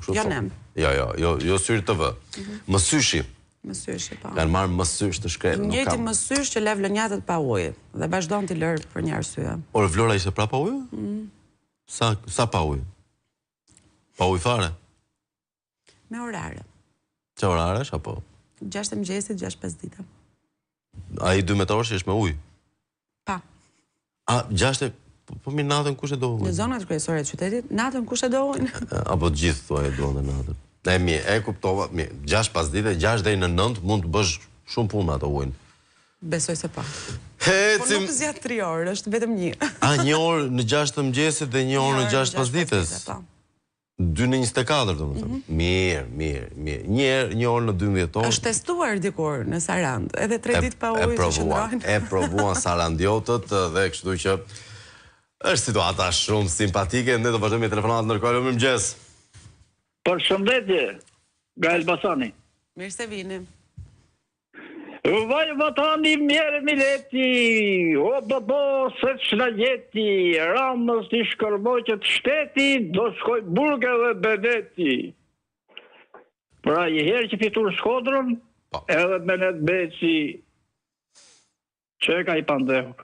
thonë. Jo nem. Jo syri TV. Mësyshi. Mësyshi, po. Kanë marrë mësysh të shkretë. Njëti mësysh që le vlonjatët pa ujë dhe vazhdon t'i lërë për një arsye. Ore, Vlora ishte pra pa ujë? Sa pa ujë? Pa ujë fare? Me orare. Që oraresh, apo? 6 mëngjesit, 6-5 dita. A i 12 orë që është me ujë? Pa. A, 6 po mi natën kush e do ujë? Në zonat kryesore të qytetit, natën kush e do ujë? Apo gjithë thua e do në natën. E kuptova, 6-5 dite, 6 deri në 9 mund të bësh shumë punë ato ujnë. Besoj se pa. Po nuk zjatë 3 orë, është vetëm 1. A, 1 orë në 6 të mëngjesit dhe 1 orë në 6-5 ditës? 2 në 24, do më thëmë. Mirë. Një orë në 12 orë. është testuar dikur në Sarand, edhe 3 ditë pa ujë të shëndrojnë. E provuan sarandiotët dhe kështu që është situata shumë simpatike. Ne do vazhdojmë me telefonat ndërkohë. Mirëmëngjes. Përshëndetje, nga Elbasani. Mirë se vini. Vaj vatani mjerë mileti, o bëbo se qëna jeti, Ramës një shkërboqët shteti, do shkoj burge dhe beneti. Pra i herë që fitur Shkodrën, edhe Benet Beci, që ka i pandehur.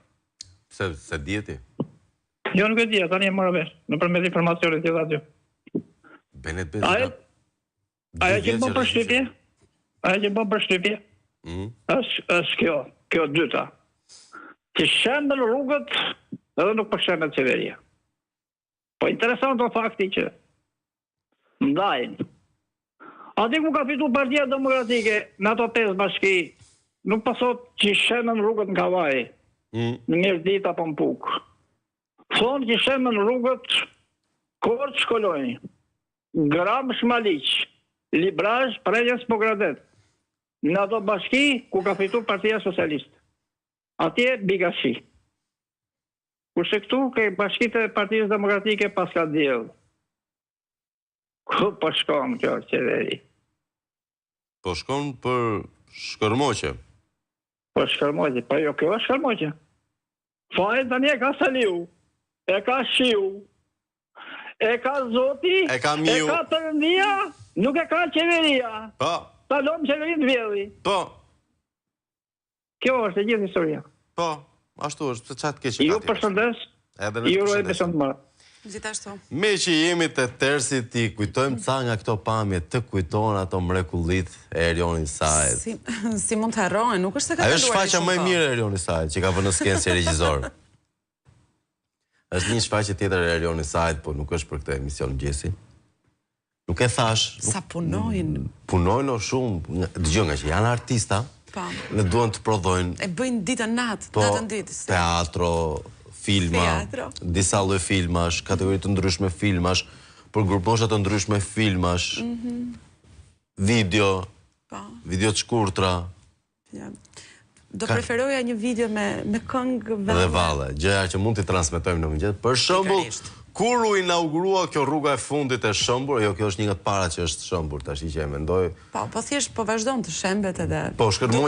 Se djeti? Jo nuk e dje, tani e marrë vesh, në përmet informacionit që radio. Benet Beci ka... Aja që më përshtypje, është kjo dyta. Që shembën rrugët edhe nuk përshembën qeveria. Po interesant o fakti që ndajnë. Ati ku ka fitu Partia Demokratike në ato 5 bashki, nuk pasot që shembën rrugët në Kavaj, në mirë dit apo në Puk. Thonë që shembën rrugët Korç Shkolojnë, Gram Shmaliq, Librazh Prejës Pogradet, në ato bashki ku ka fitu Partia Socialiste. Atje Bigashi. Kurse këtu ke bashkit e Partijës Demokratike pas ka djellë. Ku po shkon kjo qeveri? Po shkon për shkërmoqe. Po shkërmoqe, po jo kjo është shkërmoqe. Fajnë tani e ka Saliu, e ka Shiu, e ka Zoti, e ka Perëndia, nuk e ka qeveria. Po. Ta lomë qeverin të vjedhi. Po. Kjo është e gjithë historia. Po, ashtu është, se qatë keqë ju përshëndes, ju rojë besëm të marë. Gjithashtu. Me që jemi të tërsit, ti kujtojmë ca nga këto pamje, të kujtojnë ato mrekullit e Erioni Sajt. Si mund të harrojnë, nuk është se ka të duar e shumë. Ajo shfaqja më e mirë e Erioni Sajt, që ka vënë në skenë si regjizor. është një shfaqje tjetër e Erioni Sajt, po nuk është për këtë emision mëngjesi. Nuk e thash. Sa punojnë. Punojnë o shumë, dëgjoj nga që janë artista, dhe duan të prodhojnë. E bëjnë ditën natë, natën ditës. Teatro, filma, disa lloj filmash, kategori të ndryshme filmash, për gruposha të ndryshme filmash, video të shkurtra. Do preferoja një video me këngë dhe valle, gjëja që mund t'i transmetojmë në mëngjes. Për shembull, kur u inaugurua kjo rruga e fundit e Shëmbur, jo kjo është një nga të para që është Shëmbur, tash që e mendoj. Po thjesht po vazhdon të shembet edhe. Po shkërmoqe